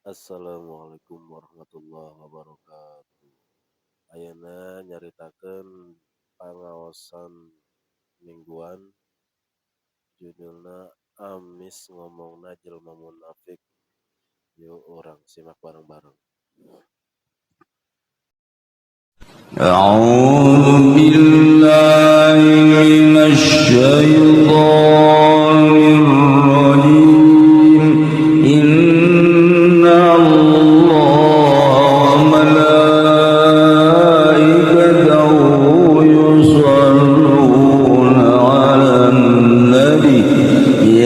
Assalamualaikum warahmatullahi wabarakatuh. Ayeuna nyaritakeun pangaosan mingguan judulna Amis ngomongna jelema munafik. Yuk orang simak bareng-bareng. أعوذ بالله من الشيطان الرجيم إن الله وملائكته يصلون على النبي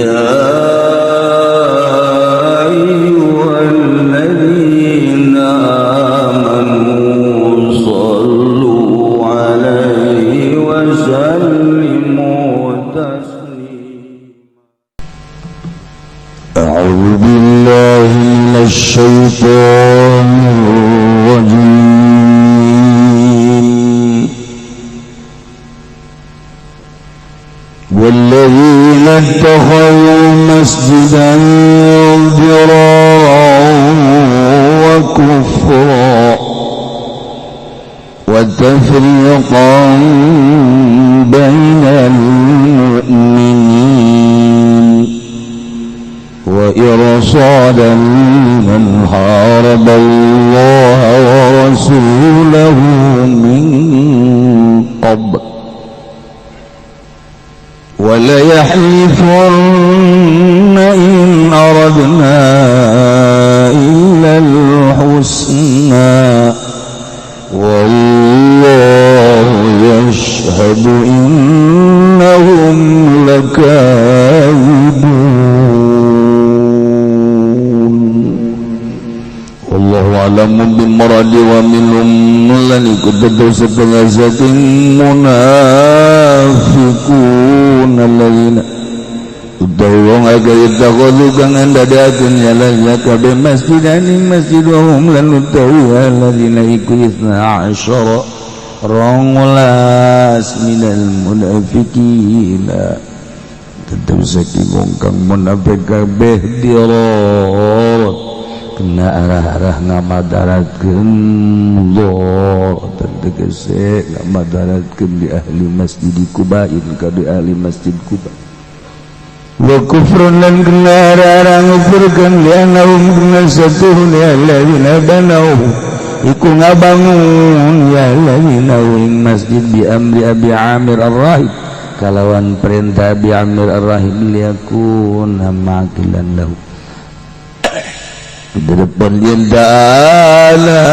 يا أيها الذين آمنوا صلوا عليه وسلموا تسليما أعوذ بالله من الشيطان الرجيم والذين اتخذوا مسجدا ضرارا وكفرا وتفريقا بين المؤمنين وإرصادا لمن حارب الله ورسوله من قبل وليحلفن إن أردنا إلا الحسنى والله يشهد إنهم لكاذبون والله أعلم بمراد ومنهم lan iku tetu setengah saking munafiqun alladzina utawa wong akeh takulu kang ndadekaken nyalanya kabeh masjidan ing masjid wa hum lan utawi alladzina iku isna asyara rongolas minal munafiqina tetep saking wong kang munafik kabeh dirot kena arah-arah ngamadaratkeun Allah tegese ngamadaratkeun di ahli masjid Kubain ka di ahli masjid Kuba wa kufrun lan kena arah-arah ngufurkeun lianahum kena satuhun ya alladzina banau iku ngabangun ya alladzina wing masjid bi amri Abi Amir Ar-Rahib kalawan perintah Abi Amir Ar-Rahib liyakun hamakilan lahu di depan dia ta'ala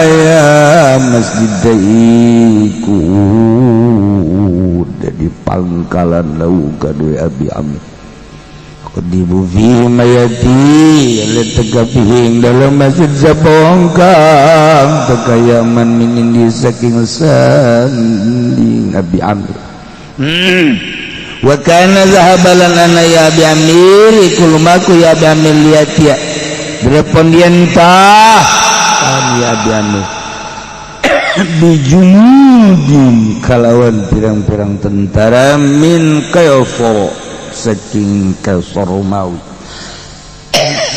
ya masjid daiku dari pangkalan lau kadui Abi Amir kedibu fi mayati letegapihing dalam masjid sabongkang tekayaman mingindi saking sanding Abi Amir wa kana zahabalan ana ya Abi Amir ikulumaku ya Abi Amir lihat ya berpondientah kami abiyanu bijumudin kalawan pirang-pirang tentara min Kaysar saking Kaysar Romawi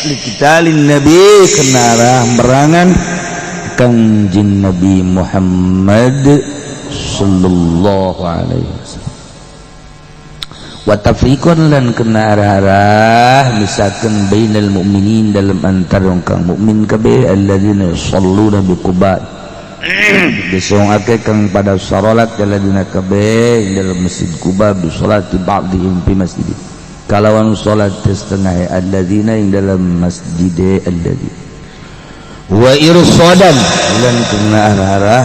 likitalin Nabi kenarah merangan kanjeng Nabi Muhammad sallallahu alaihi wasallam wa tafriqan lan kena arah-arah misalkan bainal mu'minin dalam antara orang kang mukmin kabeh alladzina yusalluna bi Quba besong akeh kang pada salat alladzina kabeh dalam masjid Quba bi salati ba'dihim fi masjid kalawan salat setengah alladzina ing dalam masjid alladzi wa irsadan lan kena arah-arah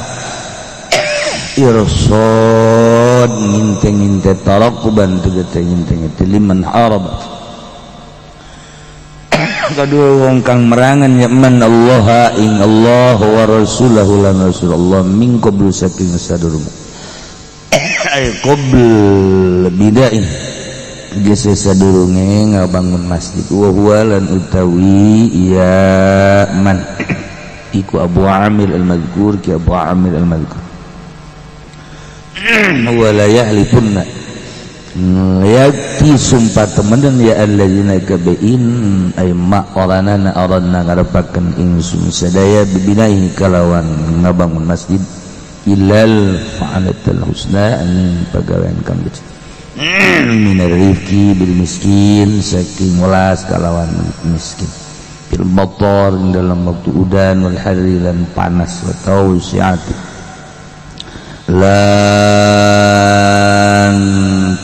irsad nginte-nginte tarakuban tegete nginte-nginte liman harab kadua wong kang merangan man Allah ing Allah wa rasulahu lan rasulullah min qablu saking sadurunge ay qabl bidain gese sadurunge ngabangun masjid wa huwa lan utawi ya man iku Abu Amir al-Madhkur ki Abu Amir al-Madhkur wala yahlifunna yakti sumpah temenan ya alladzina kabein ay ma oranana oranna ngarepakeun ingsun sadaya bibinahi kalawan ngabangun masjid ilal fa'alatul husna angin pagawean kang becik minar rifki bil miskin saking welas kalawan miskin bil matar dalam waktu udan wal harri lan panas wa tausiati lan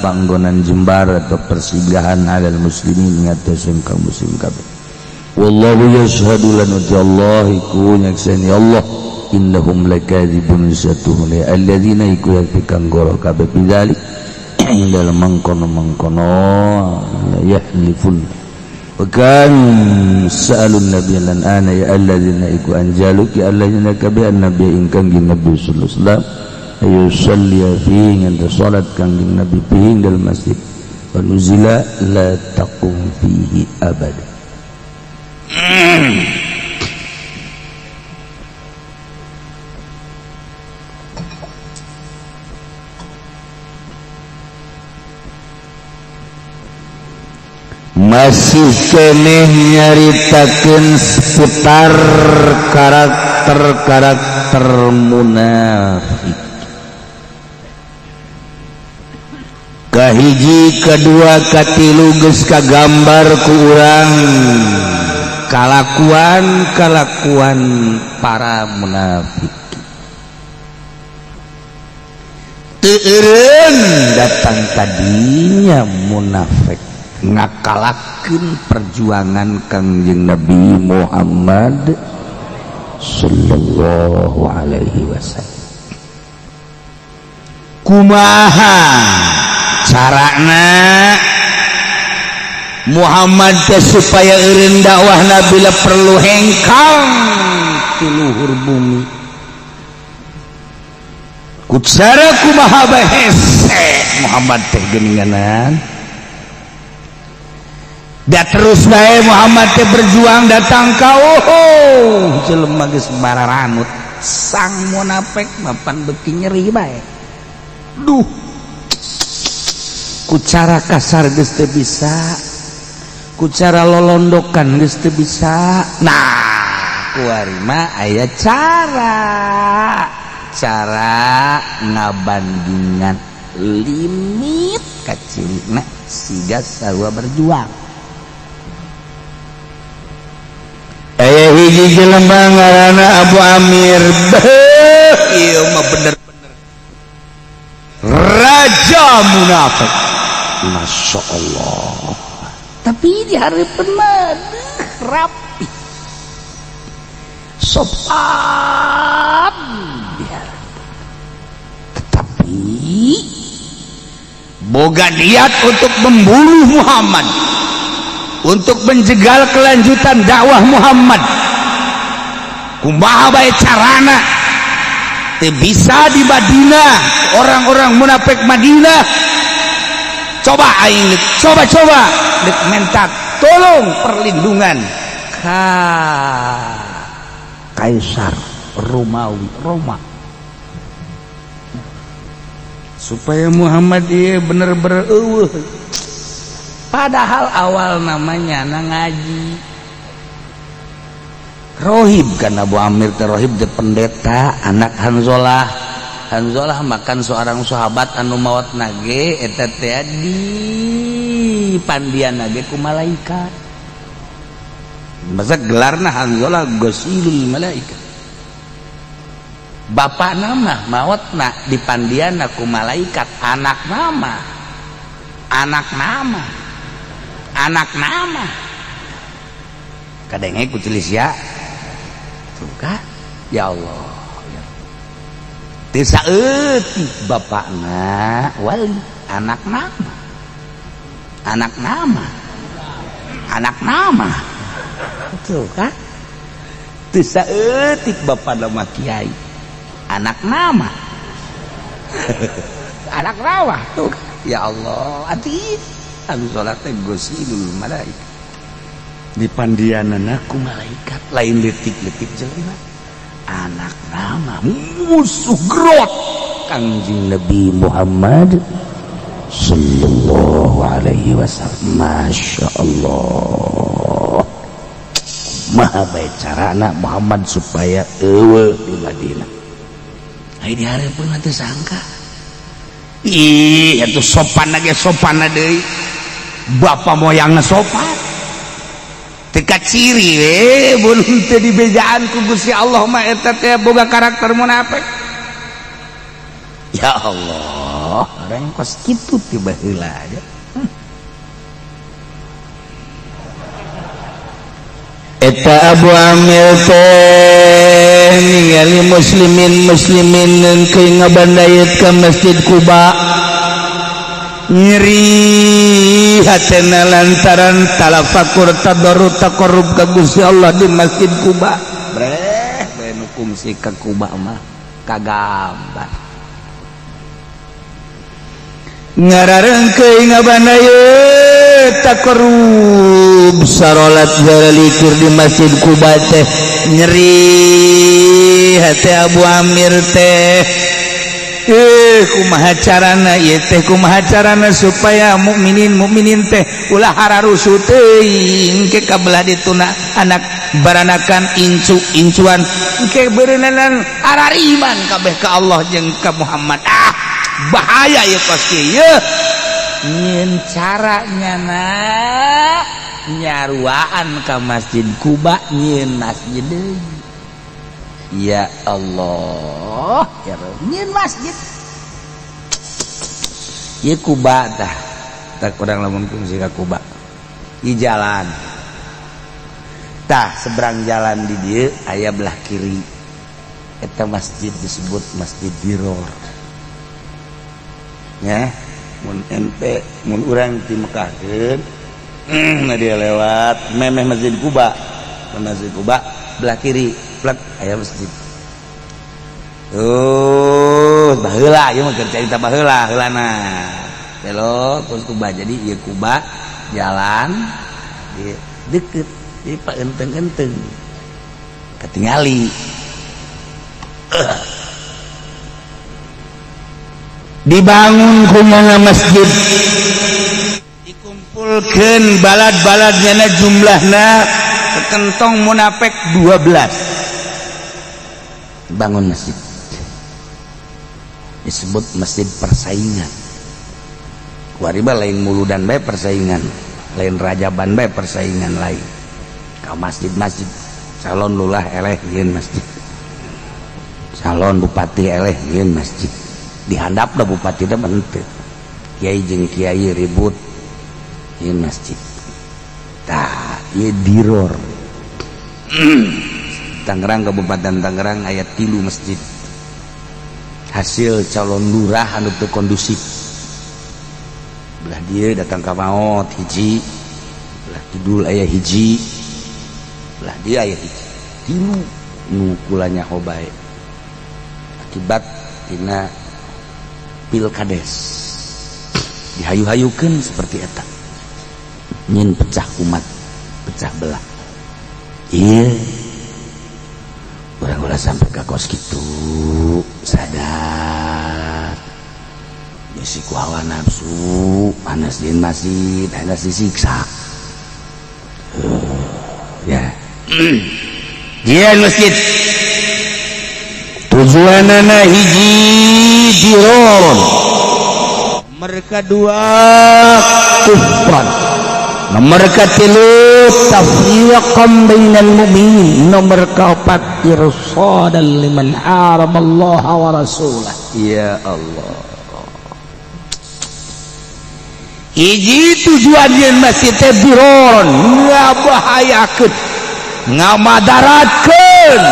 panggonan jembar atau persinggahan alal muslimin ngatasen kaum muslim kabeh wallahu yashhadu lan Allah iku nyaksani Allah innahum lakadzibun satuhum alladzina iku yakang goro kabeh bidzalik dalam mangkono la yahlifun bukan sa'alun nabiy lan ana ya alladzina iku anjaluki alladzina kabeh nabi ingkang nabi sallallahu alaihi wasallam ayo salli fihi nganta salat kangjeng Nabi fihi dalam masjid wa nuzila la taqum fihi abada masih keneh nyaritakeun seputar karakter munafik kahiji kedua katilu geus kagambar ku urang kalakuan para munafik teu eureun datang tadinya munafik ngakalakeun perjuangan Kangjeng Nabi Muhammad sallallahu alaihi wasallam kumaha carana Muhammad teh supaya eureun dakwah Nabi la perlu hengkang ti luhur bumi kucara kumaha bae hese Muhammad teh geuninganan da terus bae Muhammad teh berjuang datang ka jelema geus bararanut sang munafik mapan beuki nyeri bae duh ku cara kasar geus teu bisa ku cara lolondokan geus teu bisa nah kuari mah aya cara ngabandingan limit kacirina siga sarua berjuang aya hiji jelema ngaranna Abu Amir ieu mah bener-bener raja munafik Masya Allah tapi di hari mah rapi sopan dia tetapi boga niat untuk membunuh Muhammad untuk menjegal kelanjutan dakwah Muhammad kumaha bae carana teu bisa di Madinah orang-orang munafik Madinah coba aing coba dek mentak tolong perlindungan Kaisar Romawi Roma supaya Muhammad dia bener-bener eueuh padahal awal namanya ngaji rohib kan Abu Amir teh rohib teh pendeta anak Hanzalah makan seorang sahabat anu maot nage eta teh di pandian nage ku malaikat masa gelarna Hanzalah gosilul malaikat bapak nama maotna di pandian ku malaikat anak nama kadenge ku tulis ya tuh kan ya Allah desa eutik bapakna wali anak nama tuh kan desa eutik bapak nama kiai anak nama tuh kan? Ya Allah ati anu salat teh gosilul malaikat di pandianana ku malaikat lain letik-letik jelema anak nama musuh gerot Kangjeng Nabi Muhammad sallallahu alaihi wasallam. Masya Allah, maha baik carana Muhammad supaya eueuh di Madinah. Ai dihareupeun mah teu sangka. Ih, atuh sopan ge sopan deui. Bapa moyangna sopan. Teka ciri we mun teu dibejaan ku Gusti Allah mah eta teh boga karakter munafik. Ya Allah, orang kos kitu tiba heula aja. Eta Abu Amir teh ningali muslimin keun ngabandayeut ka Masjid Quba. Nyeri hatena lantaran talafakur tadarrut taqarrub ka Gusti Allah di Masjid Quba. Breh, bae nu kungsi ka Quba mah kagambar. Ngararengkeun ngabandayeut taqarrub sarolat zalikur di Masjid Quba teh nyeri hati Abu Amir teh. Kumaha carana ieu teh, kumaha carana supaya mukminin teh ulah hararusu teuing ke kabelah dituna anak baranakan incuan ke beureunan arariman kabeh ka Allah jeung ka Muhammad. Bahaya ya pasti ya. Nyin caranya nak nyaruaan ke Masjid Quba nyin masjid. Ya Allah, ya nyin masjid. Ya Quba tah, tak kurang lamun kungsi ka Quba. Di jalan. Tah seberang jalan di dieu aya belah kiri. Eta masjid disebut Masjid Diror. Ya, mun ente mun urang ti Mekahkeun nah dia lewat memeh Masjid Quba. Masjid Quba belah kiri plek aya masjid. Baheula ieu mah keur carita baheula heulana. Belok terus Quba jadi ieu Quba jalan di deukeut di paenteng-enteng. Katingali. Dibangun kumaha masjid, dikumpulkeun balad-baladna jumlahna kentong munafik 12. Bangun masjid disebut masjid persaingan. Kuariba lain muludan bae persaingan, lain rajaban bae persaingan lain. Ka masjid-masjid calon lurah eleh yeun masjid, calon bupati eleh yeun masjid. Dihandap dah bupati dah menteu kiai jeung kiai ribut ieu masjid. Tah ieu Diror. Tangerang, Kabupaten Tangerang aya 3 masjid. Hasil calon lurah anu teu kondusif. Belah dieu datang ka maot hiji, belah kidul aya hiji, belah dieu aya hiji. 3 nu kulanya hobae. Akibat tina pilkades dihayu-hayukeun seperti eta nyin pecah umat, pecah belah. Iya urang ulah sampai ka kos kitu sadar bisi ku hawa nafsu panas din masjid hendak disiksa. Ya dia masjid tujuanana hiji Diror, mereka 2 kufran, mereka 3 tafriqan bainal mu'minin, nomor 4 irsadan liman haramallahu wa rasulah. Ya Allah, hiji tujuan yang masih Diror ngabahayakeun ngamadaratkeun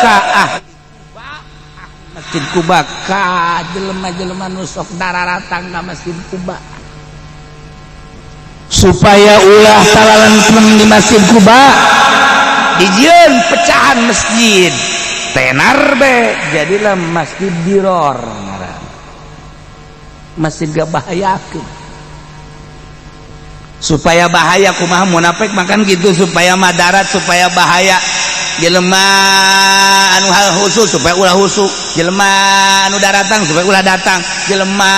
ka Masjid Quba ka jelema-jelema nu sok dararatang ka Masjid Quba supaya ulah talalentrem di Masjid Quba dijieun pecahan masjid tenar be jadilah Masjid Diror ngaran. Masjid gak bahayakeun supaya bahaya kumaha munafik makan gitu supaya madarat supaya bahaya jelema anu hal khusus supaya ulah husuk, jelema anu daratang supaya ulah datang, jelema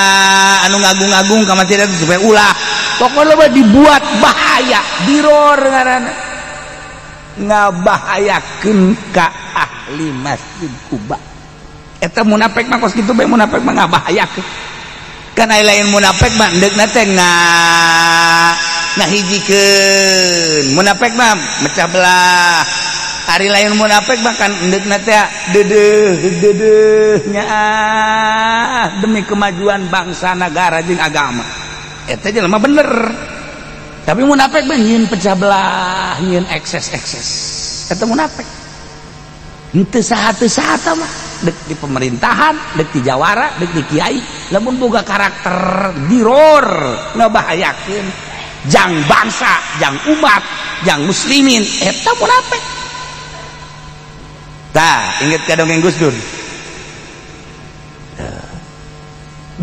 anu ngagung-ngagung ka masjid supaya ulah. Pokoknya mah dibuat bahaya, diror ngaranna. Ngabahayakeun ka ahli Masjid Kuba. Eta munafik mah kos kitu bae, munafik mah ngabahayakeun. Kan aya lain munafik mah endegna teh ngahijikeun. Munafik mah mecah belah. Hari lain munafik mah kan endegna teh deudeuh-deudeuhnya demi kemajuan bangsa, negara jeung agama. Eta jelema bener. Tapi munafik mah nyieun pecah belah, nyieun ekses-ekses. Eta munafik. Henteu saha mah dek di pemerintahan, dek di jawara, dek di kiai, lamun boga karakter diror ngabahayakeun jang bangsa, jang umat, jang muslimin, eta munafik. Tah, inget ka dongeng Gus Dur.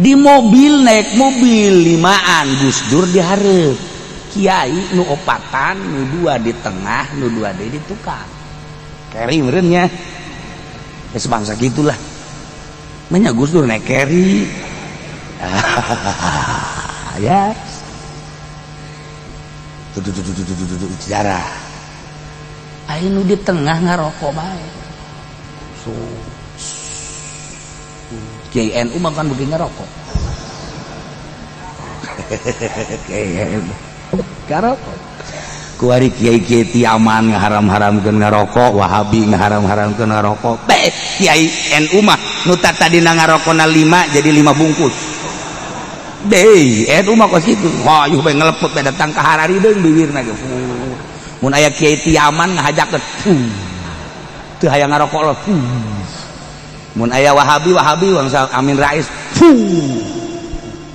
Di mobil, naik mobil limaan Gus Dur dihareup. Kiai nu opatan, nu dua di tengah, nu dua di tukang. Keri meureun nya. Geus bangsa gitulah. Manya Gus Dur naik keri. Ya. Tuh sejarah. Aya nu di tengah ngarokok bae. So. Kiai NU makan begini ngerokok. Kiai NU ngerokok. Kuari kiai tiaman ngaharam-haramkeun ngerokok, Wahabi ngaharam-haramkeun ngerokok. Kiai NU mah nu tadina ngarokona 5 jadi 5 bungkus. NU mah kos kitu. Wah, yuh bae ngelepet bae datang ka Harari deung bibirna ge. Mun aya kiai tiaman ngahajakeun. Teu hayang ngarokok lo. Mun aya Wahabi bangsa Amin Rais.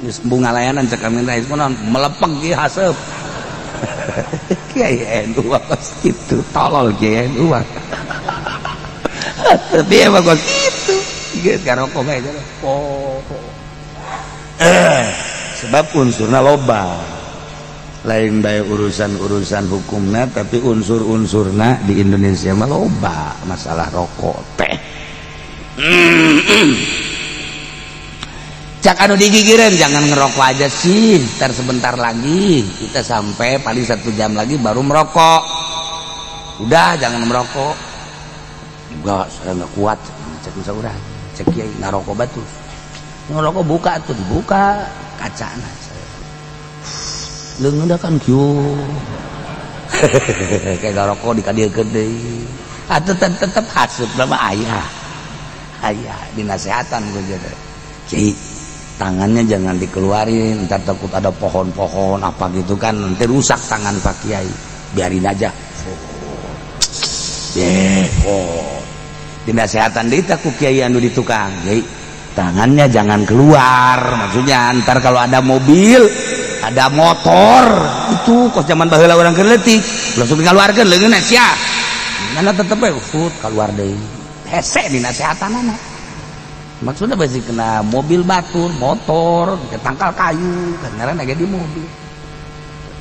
Geus bunga layanan cek Amin Rais kunaon melepeg ieu haseup. Kiai NU kos kitu, tolol Kiai NU. Tapi emang kos kitu. Geus ngarokok bae sebab unsurna loba. Lain bae urusan-urusan hukumna tapi unsur-unsurna di Indonesia mah loba masalah rokok teh. Cak anu digigireun jangan ngerokok aja sih, ntar sebentar lagi kita sampai paling 1 jam lagi baru merokok. Udah jangan merokok. Enggak, saya nggak kuat. Cek urang, cek kiai ngarokok batu. Ngerokok buka tuh, dibuka kacana. Leung udah kan kieu. Kayak ngarokok dikadiekeun deui. Atuh tetep haseup mah aya. Aya dinasehatan gue jadi. Kiai, tangannya jangan dikeluarin, ntar takut ada pohon-pohon apa gitu kan, nanti rusak tangan Pak Kiai. Biarin aja. Dinasehatan deui teh ku kiai anu di tukang. Kiai, tangannya jangan keluar, maksudnya ntar kalau ada mobil, ada motor, itu kos zaman baheula urang keur leutik, langsung ngaluarkeun leungeunna sia. Nana tetep we keluar deui. Hese dinasehatanana. Maksudnya basi kena mobil batur, motor, tangkal kayu, kan ngaranna ge di mobil.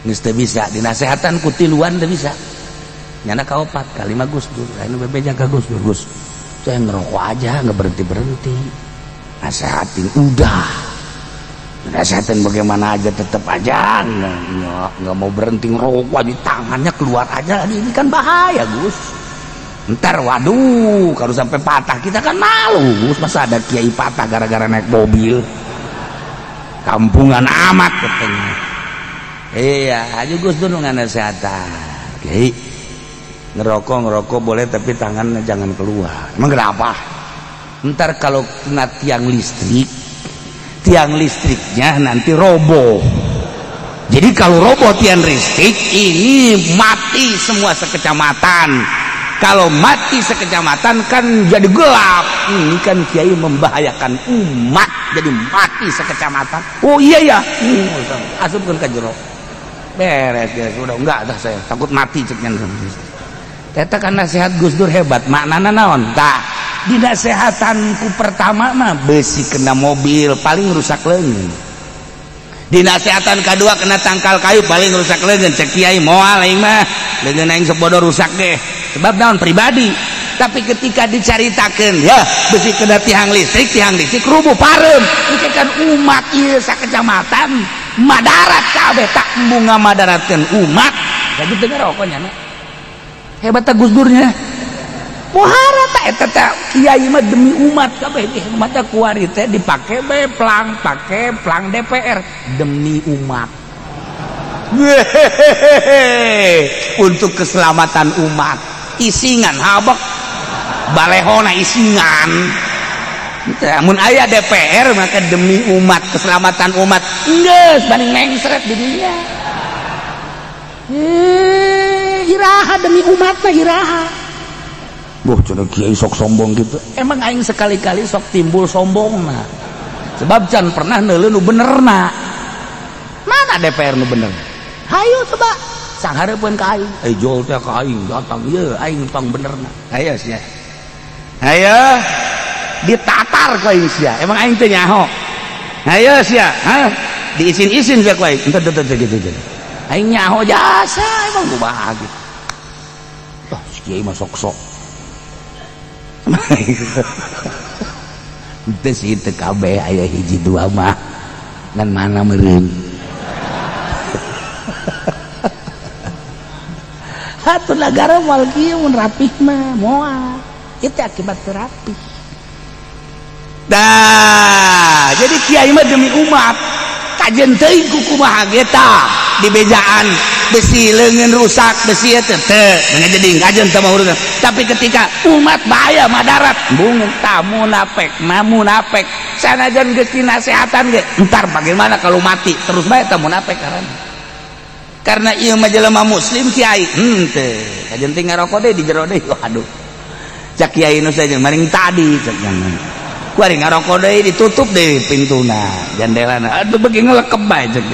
Geus teu bisa dinasehatan ku tiluan teu bisa. Nyana kaopat kali mah Gus Dur, anu bebe jaga Gus Dur, Gus. Saya ngerokok aja, enggak berhenti-berhenti. Nasehatin udah. Nasehatin bagaimana aja tetap aja enggak mau berhenti ngerokok di tangannya keluar aja. Ini kan bahaya, Gus. Ntar waduh kalau sampai patah kita kan malu, Gus. Masa ada kiai patah gara-gara naik mobil, kampungan amat katanya. Iya aja Gus Dur ngasehatan, kiai ngerokok boleh tapi tangannya jangan keluar. Emang kenapa? Ntar kalau kena tiang listriknya nanti roboh. Jadi kalau roboh tiang listrik ini mati semua sekecamatan. Kalau mati sekecamatan kan jadi gelap. Ini kan kiai membahayakan umat, jadi mati sekecamatan. Oh iya ya, asupkan ke jero. Beres ya sudah, enggak dah saya takut mati ceknya. Eta kan nasihat Gus Dur hebat, maknana naon? Tah, di nasehatanku pertama mah besi kena mobil paling rusak leungit. Dinasehatan kedua kena tangkal kayu paling rusak leungeun cek kiai moal aing mah leungeun aing sebodoh rusak deh sebab naon pribadi. Tapi ketika dicaritakeun ya besi kena tiang listrik rubuh parem itu kan umat ieu sakecamatan madarat kabeh tak bunga madaratkeun umat jadi teu ngarokoknya hebat Gus Durnya pohara tak eta teh kiai mah demi umat kabeh di mata kuari teh dipake bae pake plang DPR demi umat untuk keselamatan umat isingan habak balehona isingan mun aya DPR maka demi umat keselamatan umat geus banding mengsret di dunia iraha demi umat mah iraha boh cenah kiai sok sombong gitu emang aing sekali-kali sok timbul sombong nah sebab can pernah neuleun nu benerna mana DPR nu bener hayu coba sanghareupeun ka aing jol teh ka aing datang ieu aing tong benerna hayo sia hayo ditatar ku aing sia emang aing teh nyaho hayo sia diisin-isin sia ku aing ente gitu aing nyaho jasa emang kumaha gitu toh si kiai mah sok-sok itu sih itu kabeh aya hiji dua mah dan mana meureun hatu negara moal kieu mun rapih mah moal itu akibat terapi dah jadi kiai mah demi umat kajen teuing kumaha geta di bejaan besi leungeun rusak besi teu jadi kajen teu mah urusan tapi ketika umat bahaya madarat bungun tamu munafik sanajan geus dinasehatan ge entar bagaimana kalau mati terus bae teh munafik karena ieu mah jelema muslim kiai henteu kajen teh ngarokok deui di jero deui waduh cak kiai nu saja maring tadi cak jangan kuari ngarokok deui ditutup deui pintuna jandelana aduh beuki ngelekep bae cak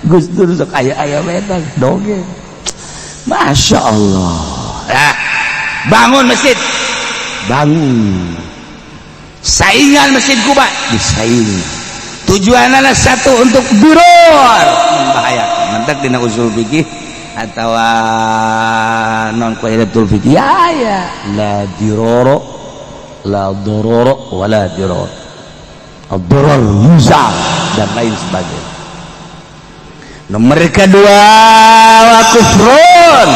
Gus Dur sok aya beda dongeng Masya Allah bangun masjid bangun saingan masjid Kuba disaing tujuannya satu untuk duror membahayakan mentak dina usul fikih atau non qaidatul fikih ya la diroro la dororo wala diror ad-darar yuzal dan lain sebagainya. Nomor kedua wa kufrun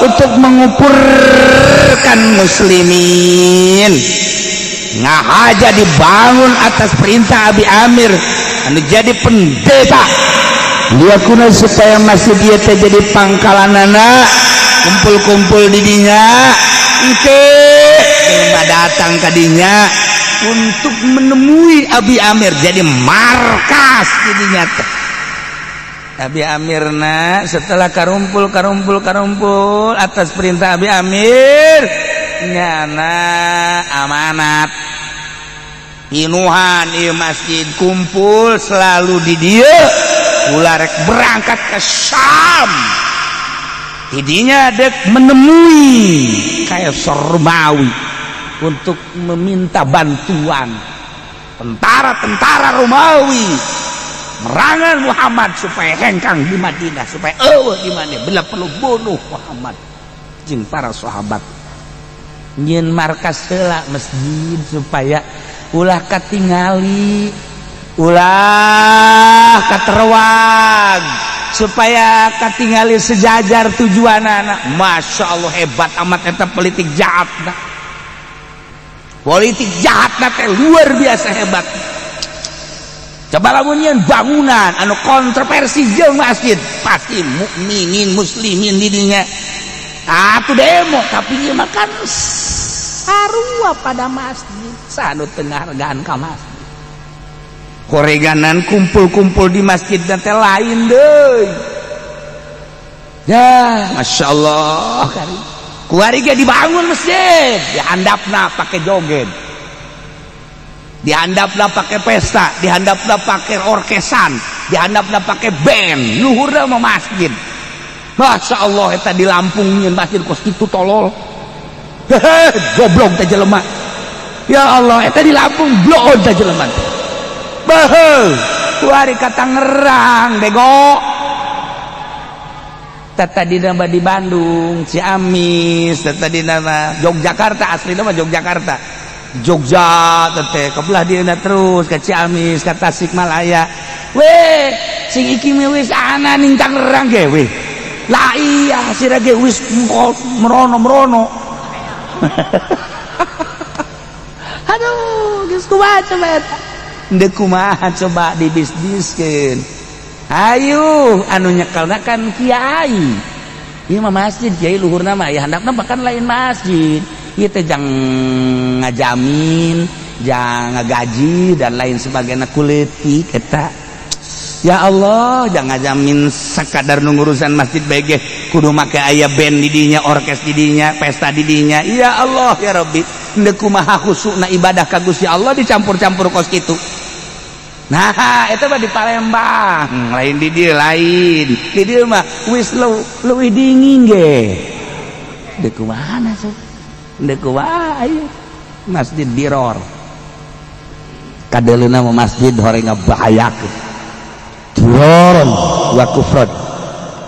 untuk mengupurkan muslimin ngahaja dibangun atas perintah Abi Amir anu jadi pendeta liakuna supaya masjid dia jadi pangkalanana kumpul-kumpul di dinya engke datang ke dinya untuk menemui Abi Amir jadi markas di dinya Abi Amirna setelah karumpul atas perintah Abi Amir nyana amanat inuhan ieu masjid kumpul selalu di dieu ulah rek berangkat ke Syam idinya dek menemui Kaisar Romawi untuk meminta bantuan tentara Romawi merangan Muhammad supaya hengkang di Madinah supaya di mana bila perlu bunuh Muhammad jeung para sahabat nyeun markas heula masjid supaya ulah katingali ulah katerwag supaya katingali sejajar tujuanana. Masya Allah hebat amat eta politik jahatna teh luar biasa hebat. Coba lamun nyeun bangunan anu kontroversi jeung masjid pasti mukminin muslimin di dinya atuh demo tapi ieu mah kan sarua pada masjid sanu teu ngahargaan ka masjid koreganan kumpul-kumpul di masjid teh lain deui ya masyaallah kuari ge dibangun masjid dihandapna pake joget dihandapna pakai pesta, dihandapna pakai orkesan, dihandapna pakai band, luhurna mah masjid. Masya Allah eta di Lampung nyeun masjid kos kitu tolol. Goblok teh jelema. ya Allah eta di Lampung blood aja jelema beuh kuari kata ngerang bego tata di nama di Bandung Ciamis tata di nama Yogyakarta asli nama Yogyakarta Jogja tete kebelah dia terus ke Ciamis ke Tasikmalaya weh sing iki wis ana ning Tangerang ge weh lah iya sira ge wis merono aduh geus kumaha coba eta ndeu kumaha coba dibisniskeun ayo anu nyekelna kan kiai ieu mah masjid kiai luhurna mah ya handapna kan lain masjid ieu teh jang ngajamin jang ngagaji dan lain sebagainya kuleutik eta ya Allah jangan ngajamin sakadar ngurusan masjid bege kudu make aya band di dinya orkes di dinya pesta di dinya ya Allah ya Rabbi ndeu kumaha khusukna ibadah ka Gusti Allah dicampur-campur kos kitu nah eta mah di Palembang lain di dieu mah wis leuwih dingin ge ndeu kumaha sok ndeu kumaha aya masjid diror kadeleuna mah masjid horeng ngabahayakeun Turon wa kufrod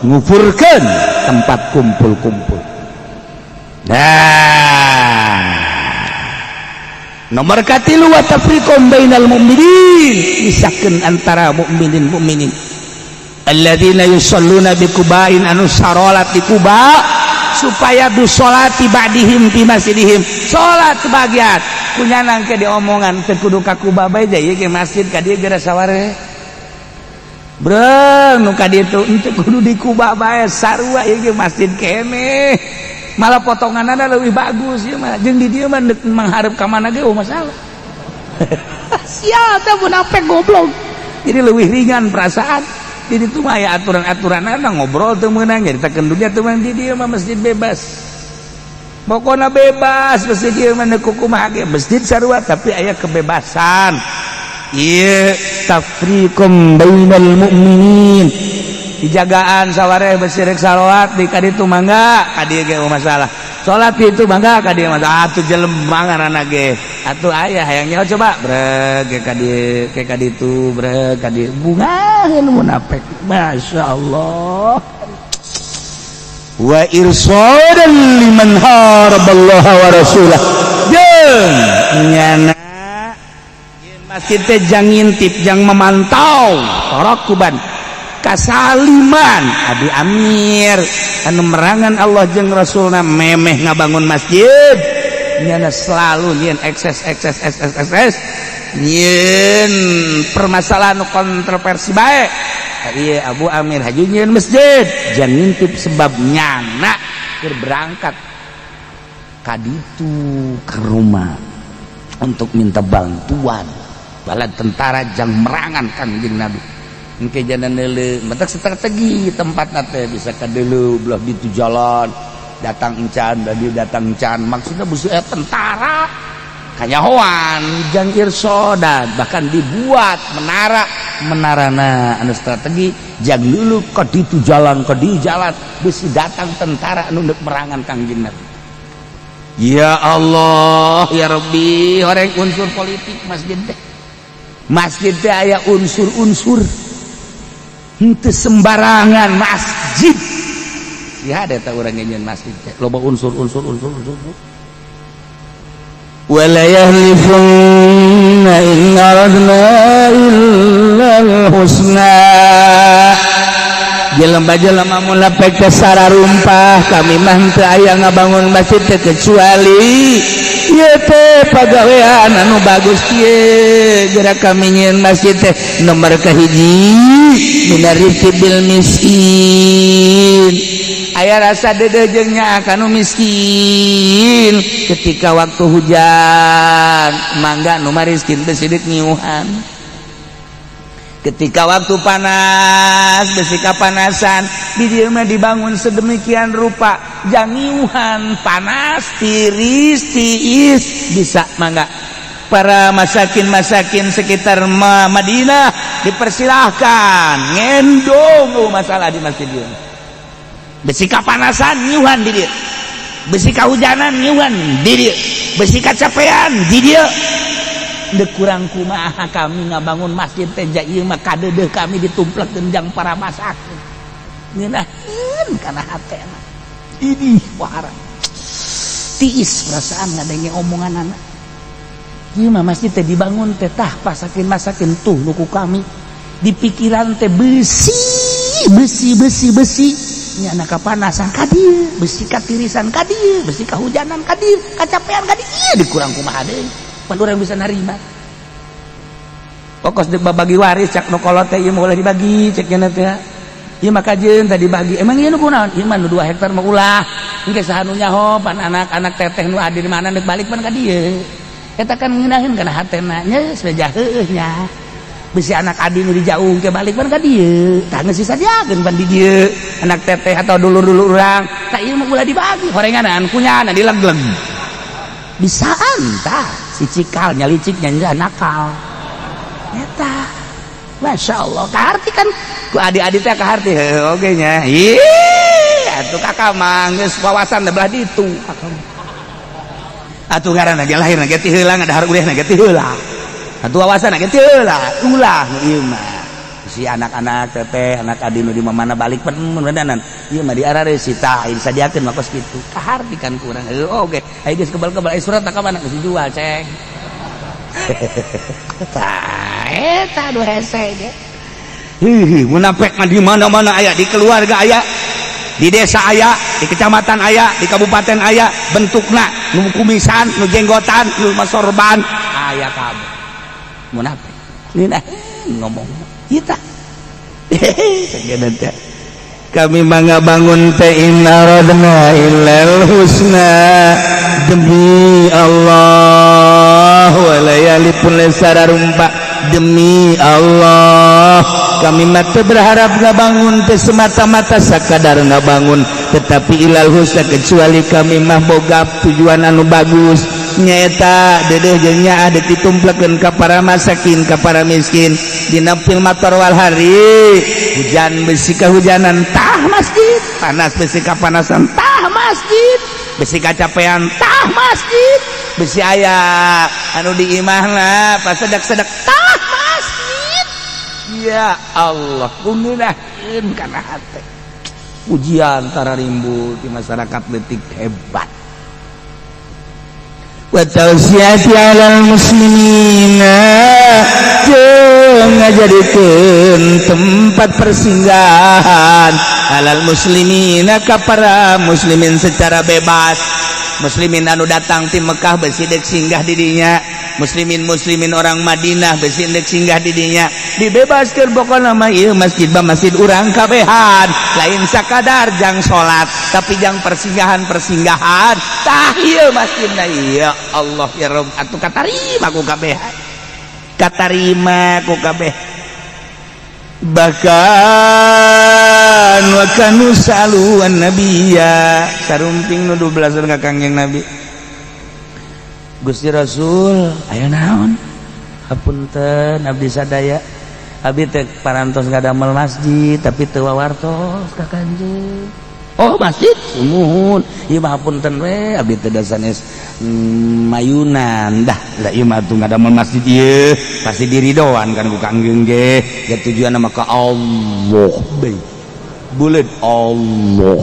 ngufurkan tempat kumpul-kumpul nah nomor katilu wa tafriqum bainal mu'minin misakeun antara mukminin alladzina yusalluna bi Qubain anu salat di Quba supaya du salati ba'dihim fi masjidihim salat sebagian kunyanang ke diomongan teu kudu ka Quba bae ieu ge masjid ka dieu geura sawareh bro nu ka ditu henteu kudu di Kuba bae sarua ieu masjid kene malah potonganna leuwih bagus ieu mah jeung di dieu mah manghareup ka mana ge masalah sia teh munafik goblok jadi leuwih ringan perasaan di ditu mah aya aturan-aturanna ngobrol teu meunang nyaritakeun dunya teu meunang di dieu mah masjid bebas pokona bebas masjid ieu mah teu kumaha ge masjid sarua tapi aya kebebasan iya tafriqum bainal mu'minin dijagaan sawareh bersirek salawat di kaditu mangga kadieu ge masalah salat itu mangga kadieu masalah atuh jelema ngaranna ge atuh aya hayang nyaho coba breg ke kaditu breg kadieu bungaheun munafik masyaallah wa irsadan liman haraballaha wa rasulah jeung nyana masjid teh jang ngintip jang memantau tarakuban kasaliman abi amir anu merangan Allah jeung rasulna memeh ngabangun masjid nyana selalu nyeun ekses nyeun permasalahan kontroversi bae ieu Abu Amir haju nyeun masjid jang ngintip sebab nyana keur berangkat ka ditu ke rumah untuk minta bantuan balad tentara jang merangan Kangjeng Nabi engke janan neuleuh matak strategi tempatna teh bisa kadeuleuh belah ditu jalan datang encan da dieu datang encan maksudna busu tentara kanyahoan jang irsadan bahkan dibuat menarana anu strategi jang leuleuh ka ditu jalan ka dieu jalan bisi datang tentara anu neuk merangan Kangjeng Nabi ya Allah ya Rabbi horeng unsur politik masjid teh aya unsur-unsur henteu sembarangan masjid ya ada ta urang nyeun masjid teh loba unsur-unsur wala yahlifunna in aradna illa al-husna jelema-jelema mun lapek teh sararumpah kami mah teu aya ngabangun masjid teh kecuali ieu teh pagawean anu bagus kieu geura kami nyieun masjid teh nomor kahiji minarifqi bil miskin aya rasa deudeuh nya kanu miskin ketika waktu hujan mangga nu miskin teh sidik ngiuhan ketika waktu panas besi kapanasan di dieu mah dibangun sedemikian rupa jangiuhan panas tiris tiis bisa mangga para masakin sekitar Madinah dipersilahkan ngendong masalah di masjid ieu besi kapanasan ngiuhan di dieu besi kahujanan nyuan di dieu besi kacapean di dieu dek kurang kumaha kami ngabangun masjid teh ieu mah kadeudeung kami ditumplekeun jang para masakin ngeunaheun kana hatena ini wahara tiis perasaan ngadenge omongan anak ieu mah masjid teh dibangun teh tah pasakin-masakin tuh luku kami di pikiran teh besi nya anak kapanasan ka dieu besi katirisan ka dieu besi kahujanan ka dieu kacapean ka dieu dikurang kumaha deui pan urang bisa narima pokos dek babagi waris cak nu kolot teh ieu boleh dibagi cek nya teh ieu mah kajeun tadi dibagi emang ieu nu kunaon ieu mah nu 2 hektar mah ulah engke saha nu nyaho pan anak-anak teteh nu adi di mana dek balik pan ka dieu eta kan ngeunaheun kana hatena nya saja heueuh nya besi anak adi nu dijauh ke balik pan ka dieu tah geus disadiakeun pan di dieu anak teteh atau dulur-dulur urang tah ieu mah ulah dibagi horenganan kunyana dilegleg bisaan tah si cikal nya licik nya nakal eta Masya Allah kaharti kan ku adik-adik teh kaharti oge nya ih atuh kakak mah geus wawasan da belah ditu atuh ngaranna ge lahirna ge ti heula ngadahar urehna ge ti heula atuh wawasan ge ti heula ulah ieu mah si anak-anak teteh anak adi nu di mana balik pan beneran ieu mah diarare sita disadiakeun mah kos kitu kaharti kan kurang oge aya geus kebal-kebal surat tak ka mana geus dijual ceng eta aduh hese ge munafik mah di mana-mana aya di keluarga aya di desa aya di kecamatan aya di kabupaten aya bentukna nu kumisan nu jenggotan nu masorban aya kabeh munafik nina ngomong kita kami mangga bangun teh inna radna illal husna demi Allah walayalipun lesararumpa demi Allah kami mata berharap ngabangun teh semata-mata sakadar ngabangun tetapi ilal husna kecuali kami mah boga tujuan anu bagus nyaeta dedeh jeung nyaah ditumplekeun ka para masakin ka para miskin dina pil mator wal hari hujan besi kahujanan tah masjid panas besi kapanasan tah masjid besi kacapean tah masjid besi aya anu di imahna pas sedek-sedek tah masjid ya Allah kununaheun kana hate pujian tararimbu di masyarakat detik hebat wa tawsiyati alal muslimina jeung ngajadikeun tempat persinggahan alal muslimina ka para muslimin secara bebas muslimin anu datang ti Mekah besi dek singgah di dinya muslimin orang Madinah besi dek singgah di dinya dibebaskeun pokona mah ieu masjid ba masjid urang kabehan lain sakadar jang salat tapi jang persinggahan tah ieu masjidna ya Allah ya Rabb atuh katarima ku kabehan katarima ku kabeh bahkan wa kanu saluan nabiyya sarumping nu 12 ka kangjeng Nabi Gusti Rasul aya naon hapunten abdi sadaya abdi teh parantos ngadamel masjid tapi teu wawartos ka kanjeng oh masjid muhun ieu mah hapunten we abdi teh dasanes mayunan dah ieu mah atuh ngadamel masjid ieu pasti diridoan kan ku kangjeng ge ya tujuanna mah ka Allah bae bulet Allah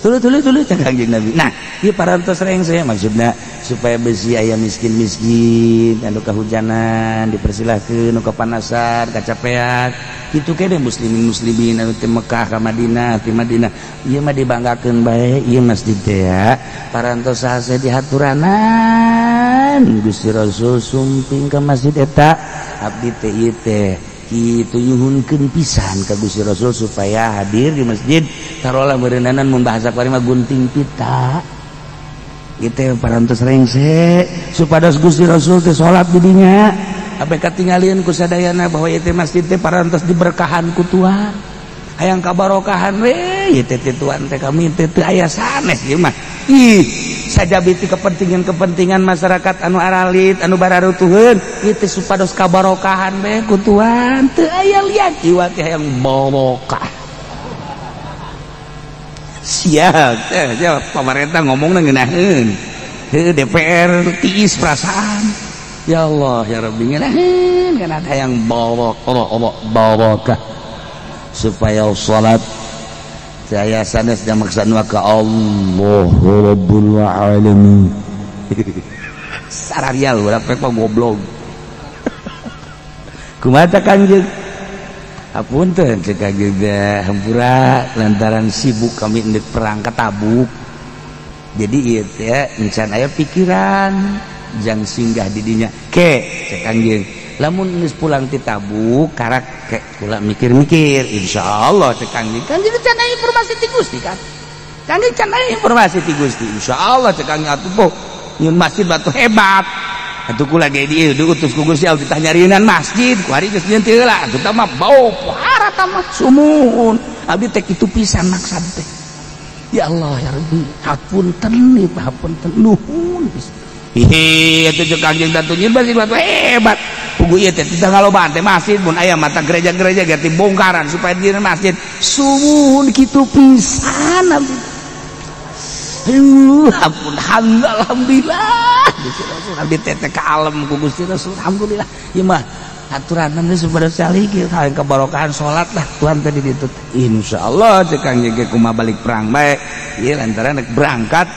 tuluy cak kangjeng Nabi nah ieu parantos reng saya maksudna supaya besi aya miskin-miskin anu kahujanan dipersilahkeun nu kapanasan kacapean kitu ke deh muslimin anu teh Mekah ka Madinah ti Madinah ieu mah dibanggakeun bae ieu masjid teh ya parantos saha dihaturanan Gusti Rasul sumping ka masjid eta abdi teh ieu teh kitu nyuhunkeun pisan ka Gusti Rasul supaya hadir di masjid tarolah beureunanan mun bahasa Bali mah gunting pita gitu parantos rengse supados Gusti Rasul teh salat di dinya abe katingalieun ku sadayana bahwa ieu teh masjid teh parantos diberkahan ku Tuhan hayang kabarokahan we ieu teh Tuhan teh kami teh teu aya sanes ieu mah ih sajabiti kepentingan masyarakat anu aralit anu bararutuheun ieu teh supados kabarokahan we ku Tuhan teu aya liat jiwa teh hayang barokah siap pemerintah ngomong ngeunaheun DPR tiis perasaan ya Allah ya Rabbi ngeunaheun kana hayang barokah supaya salat saya sanes jamaksana ka Allah Rabbul Alamin sararial urang pe goblok kumaha Kangjeng apunten cek Kangjeng hampura lantaran sibuk kami hendak perang ka Tabuk jadi ieu teh encan aya pikiran jang singgah di dinya ke cek Kangjeng lamun geus pulang ti Tabuk karak ke kula mikir-mikir insyaallah cek Kangjeng Kangjeng can aya informasi ti Gusti kan Kangjeng can aya informasi ti Gusti insyaallah cek Kangjeng atuh po nyun masjid batu hebat atuh kula ge dieu diutus ku Gusti Allah ditanyarieunnan masjid ku hari geus nyieun teh heula atuh tah mah bau pohara tah mah sumuhun abdi teh kitu pisan maksad teh ya Allah ya Rabbi hapunten nuhun hihi atuh cek Kangjeng teh nyieun masjid batu hebat pugu ieu teh tidak ngalobaan teh masjid mun aya mata gereja-gereja ge bongkaran supaya dieun masjid sumuhun kitu pisan abdi ampun alhamdulillah Gusti Rasul abdi teh kalem ku Gusti Rasul alhamdulillah ieu mah aturanan geus pada salih hayang kabarokahan salat lah Tuhan teh di ditu insyaallah cek Kangjeng ge kumaha balik perang bae ieu lantaran rek berangkat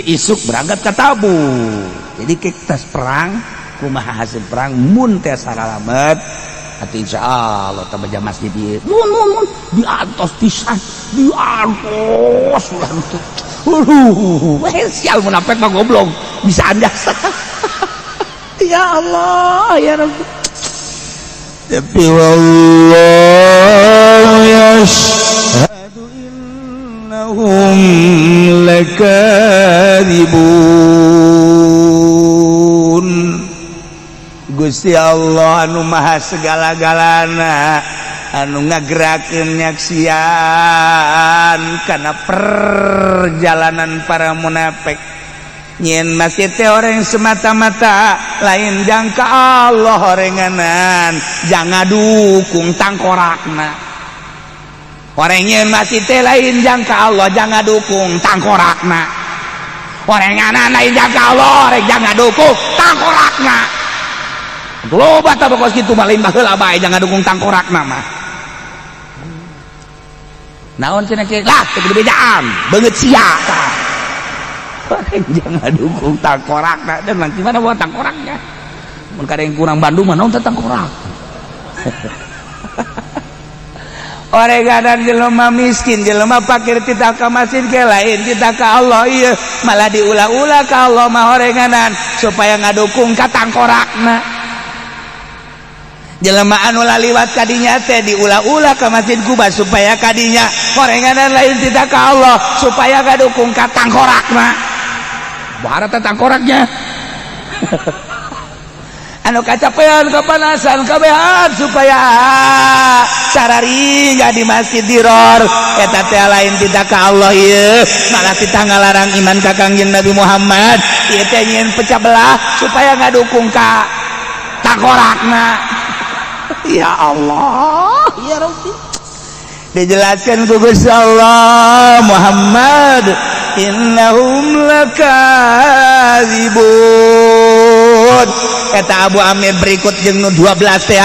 isuk berangkat ka Tabuk jadi kita perang kumaha hasil perang mun teh saralamet atuh insyaallah teh baja masjid ieu mun diantos pisan diantos urang teh sial munafik mah goblok bisa andas ya Allah ya Rabbi tapi wallahu yashhadu innahum lakadzibun Gusti Allah anu maha segala-galana anu ngagerakeun nyaksian kana perjalanan para munafik nyen masih teh orang semata-mata lain jangka Allah orenganan jangan dukung tangkorakna orang nyen masih teh lain jangka Allah jangan dukung tangkorakna orenganan lain jangka Allah orang jangan dukung tangkorakna loba tah pokos kitu mah lain baheula bae jangan dukung tangkorakna mah naon cenah ke lah teu bejaan beungeut sia tah jangan dukung tangkorakna dan nanti mana buat tangkoraknya mun kadang kurang Bandung mah naon teh tangkorak oreganan jelema miskin jelema fakir tita ka masjid ge lain tita ka Allah ieu malah diulah-ulah ka Allah mah oreganan supaya ngadukung ka tangkorakna jelema anu laliwat kadinya teh diulah-ulah ka masjid Kuba supaya kadinya orenganan lain tita ka Allah supaya ngadukung ka tangkorakna bahara teh tangkoraknya anu kacapean kapanasan kabehan supaya sarari nggak di masjid diror eta teh lain tidak ka Allah ieu malah kita ngalarang iman ka Kangjeng Nabi Muhammad ieu teh nyeun pecah belah supaya ngadukung ka tangkorakna ya Allah ya Rabbi dijelaskan ku Gusti Allah Muhammad innahum lakadzibun eta Abu Amir berikut jeung nu 12 teh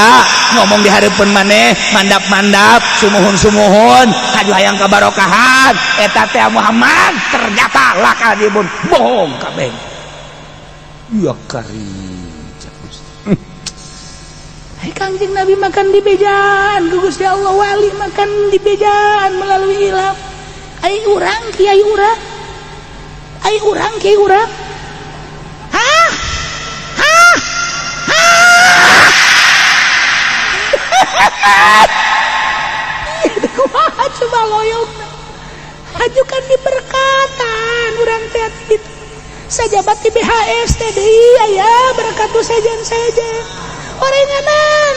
ngomong di hareupeun maneh mandap-mandap sumuhun-sumuhun haju hayang kabarokahan eta teh Muhammad ternyata lakadzibun bohong kabeh ya karim hai Kangjeng Nabi makan di bejaan ku Gusti Allah wali makan di bejaan melalui ilham ai urang kiai urang ai urang kiai urang hah hah hah kumaha coba loyongna ajukan diberkatan urang teh itu sajabat di BHS teh deui aya berkatu sejen-sejen orenganan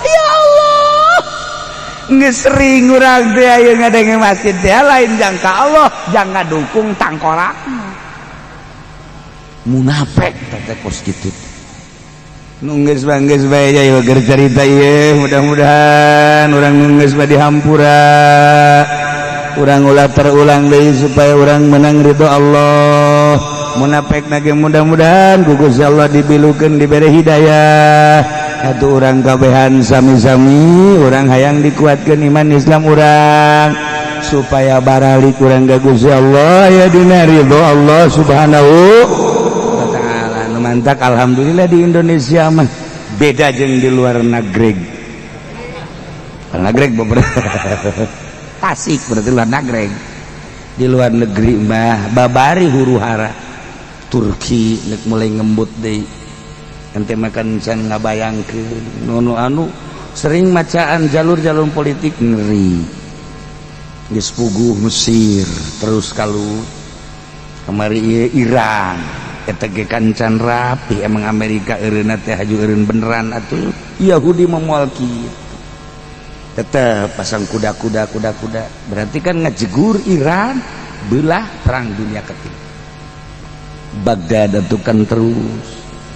ya Allah geus sering urang teh aya ngadenge masjid teh lain jangka Allah jangan dukung tangkorakna munafik teh kos kitu nungges bangges bae ya keur carita ieu mudah-mudahan urang nungges mah dihampura urang ulah terulang deui supaya urang menang ridho Allah munafik ge mudah-mudahan ku Gusti Allah dibilukeun dibere hidayah atuh urang kabehan sami-sami urang hayang dikuatkeun iman Islam urang supaya baralik urang ka Gusti Allah ya dina ridho Allah subhanahu mantak. Alhamdulillah di Indonesia mah beda jeung di luar negeri. Beberapa Tasik berarti luar negeri. Di luar negeri mah babari huru-hara. Turki nek mulai ngembut deui. Ente makan can ngabayangkeun anu sering macaan jalur-jalur politik ngeri. Geus puguh Mesir terus kalut kamari Iran eta ge kancan rapi emang Amerika eureunna teh haju eureun beneran atuh Yahudi memoal kieu tetep pasang kuda-kuda berarti kan ngajegur Iran belah perang dunia ketiga Baghdad atuh kan terus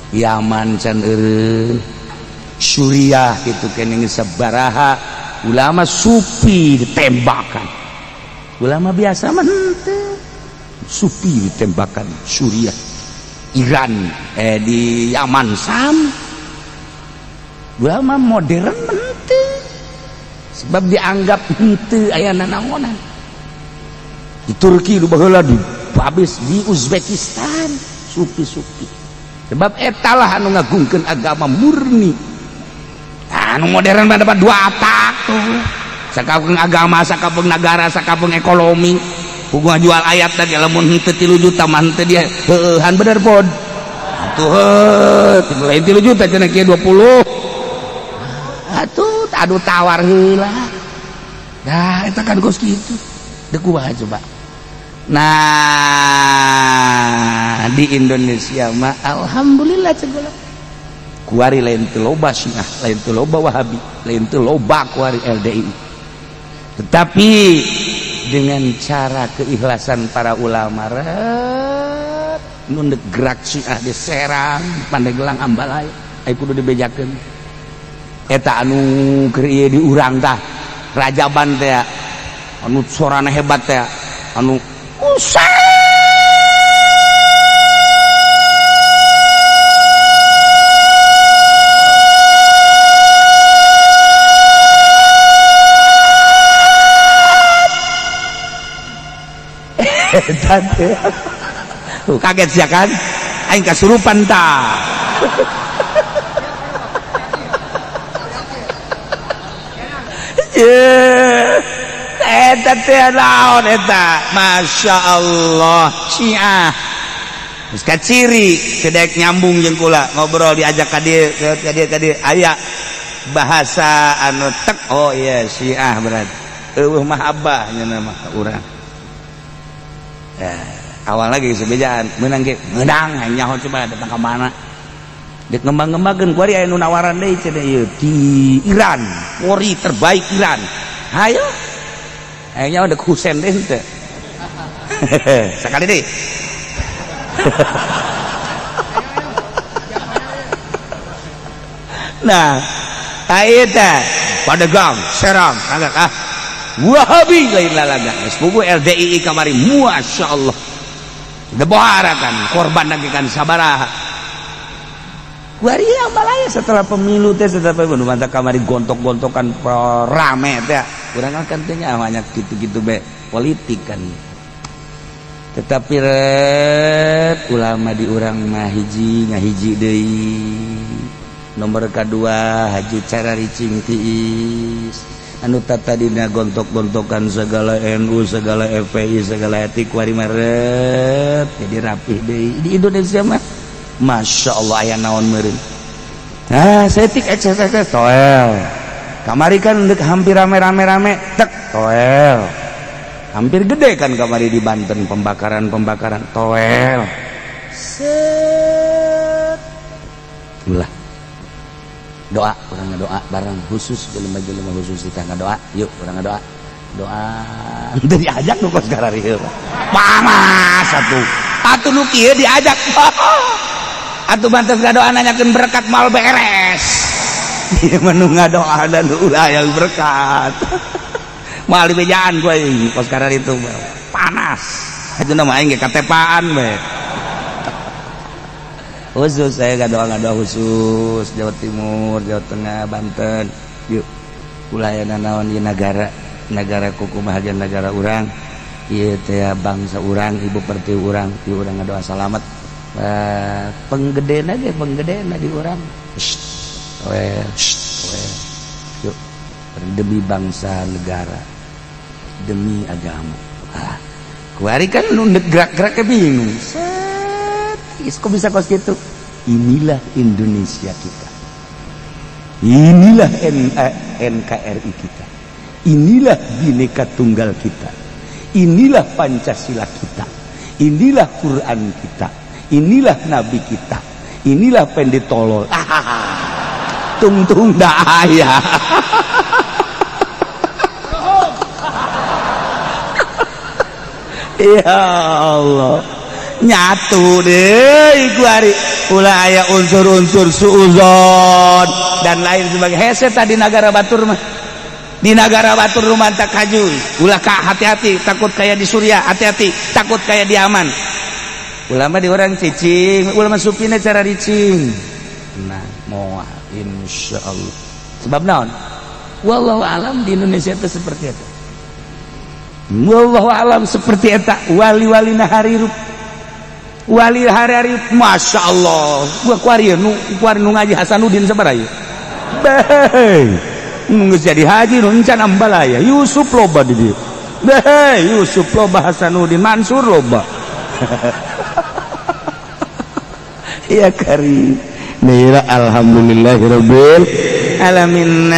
Yaman can eureun Suriah kitu keneh sabaraha ulama sufi ditembakan ulama biasa mah henteu sufi ditembakan Suriah Iran di Yaman Sam ulama modern henteu sebab dianggap henteu aya nanaonan di Turki lu baheula di habis di Uzbekistan sufi sebab eta lah anu ngagungkeun agama murni anu modern mah dapat dua atak tuh sakapeung agama sakapeung nagara sakapeung ekonomi puguh jual ayat tadi lamun henteu 3 juta mah henteu dia heueuhan bener pod atuh lain 3 juta cenah kieu 20 atuh aduh tawar heula dah eta kan geus kitu deuk kumaha coba nah di Indonesia mah alhamdulillah cegeula kuari lain teu loba Syiah lain teu loba Wahabi lain teu loba kuari LDI tetapi dengan cara keikhlasan para ulama nu gerak Syiah di Serang Pandeglang Ambalaya aya kudu dibejakeun eta anu keur ieu di urang tah rajaban teh anu sorana hebat teh anu usah kaget ya kan aing kasurupan tah eta teh naon eta Masya Allah Syiah geus kaciri sedek nyambung jeung kula ngobrol diajak ka dieu aya bahasa anu tek oh iya Syiah berarti eueuh mahabbah nya mah urang awal lagi sebejaan menang ge menang nyaho coba datang ke mana dek ngembang-ngembangkeun kuari aya nu nawaran deui cenah ieu di Iran Polri terbaik Iran hayo aya nyaho dek Husein teh henteu sakali deui nah aya teh Pandeglang Serang agak Wahabi lain lalaga geus puguh LDII kamari Masya Allah deboharakan korban lagi kan sabaraha kuari Ambalaya setelah pemilu teh setelah pemilu mantap kamari gontok-gontokan rame teh urang kan teh nya banyak gitu-gitu be politik kan tetapi ulama di urang mah hiji ngahiji deui nomor kedua haji cara ricing tiis anu tata dina gontok-gontokan segala NU segala FPI segala etik kuari maret jadi rapih deui di Indonesia mah Masya Allah aya naon meureun nah setik etc toel kamari kan hampir rame-rame tek toel hampir gede kan kamari di Banten pembakaran toel set ulah doa orang doa barang khusus jelema-jelema khusus kita ngadoa yuk orang ngadoa doa teu diajak nu kos garari heuh pamas atuh nu kieu diajak atuh bantes ngadoa nanyakeun berkat mal beres. Ieu mah nu ngadoa dan ulah yang berkat. Moal dibejaan ku aing kos karena itu panas. Itu nama aing ge katepaan we. Khusus saya ngadoa khusus Jawa Timur, Jawa Tengah, Banten. Yuk. Ulayana naon ieu negara kukumaha negara urang. Ieu teh bangsa urang, ibu perti urang, ti urang ngadoa salamet. Penggedena di urang. Yuk. Demi bangsa negara, demi agama. Kuari kan nu gerak-gerak bingung. Kok bisa kos gitu? Inilah Indonesia kita. Inilah NKRI kita. Inilah Bhinneka Tunggal kita. Inilah Pancasila kita. Inilah Quran kita. Inilah Nabi kita. Inilah pendetolol. Tung-tung dah ayah. Ya Allah. Nyatu deh kuari ulah aya unsur-unsur suuzon dan lain sebagainya. Hese tadi negara batur mah di negara batur rumah tak kaju ulah ka hati-hati takut kayak di Suriah, hati-hati takut kayak di Yaman. Ulama di orang cicing, ulama supina cara ricing. Nah, moal insyaallah. Sebab naon? Wallahu alam di Indonesia itu seperti itu. Wallahu alam seperti eta wali-walina harirup. Wali hari-hari Masya Allah gua kuari nu ngaji Hasanuddin sabaraha beh nu jadi haji nu encan ambalaya Yusuf loba di dieu beh Yusuf loba Hasanuddin Mansur loba ya karim nira alhamdulillahirabbil alamin.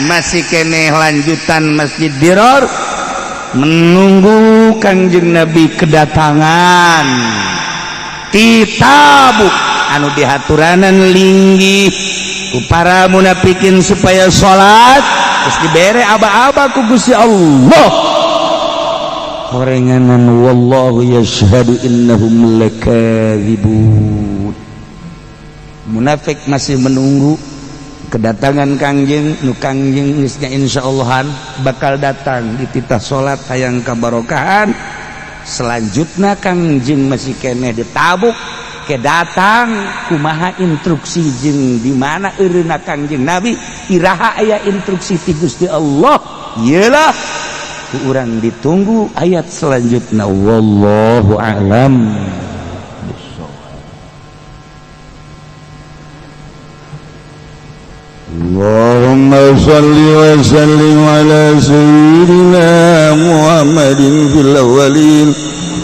Masih keneh lanjutan Masjid Diror menunggu Kangjeng Nabi kedatangan ti Tabuk anu dihaturanan linggih ku para munafikin supaya salat terus dibere aba-aba ku Gusti Allah. Horenganan wallahu yashhadu innahum lakadzibun. Munafik masih menunggu kedatangan Kangjeng nu Kangjeng geusnya insyaallahan bakal datang di titah salat hayang kabarokahan. Selanjutnya Kangjeng masih keneh di Tabuk ke datang kumaha instruksi jeung di mana eureuna Kangjeng Nabi iraha aya instruksi ti Gusti Allah iyalah ku urang ditunggu ayat selanjutnya wallahu a'lam. Allahumma salli wa sallim ala sayyidina Muhammadin fil awwalin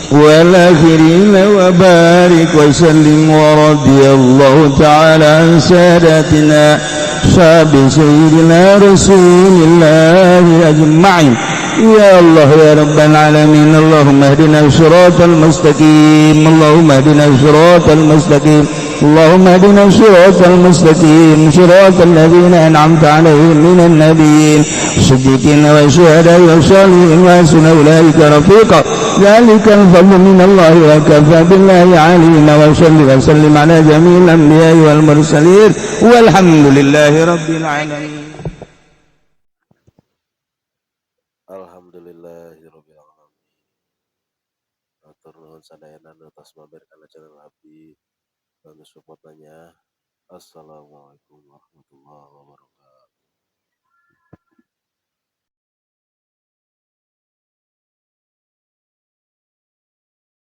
wal akhirin wa barik wa sallim wa radiyallahu ta'ala an sadatina sahabi sayyidina Rasulillah ajma'in. Ya Allah ya Rabbal alamin. Allahumma hdina siratal mustaqim. Allahumma hdina siratal mustaqim. اللهم اهدنا الصراط المستقيم صراط الذين أنعمت عليهم من النبيين الصديقين والشهداء والصالحين وحسن أولئك رفيقا ذلك الفضل من الله وكفى بالله عليما وصل وسلم على جميع الأنبياء والمرسلين والحمد لله رب العالمين. Alhamdulillahirabbil alamin. Atur nuhun sadayana atas maber kana channel abdi. Bantu supportnya. Assalamualaikum warahmatullahi wabarakatuh.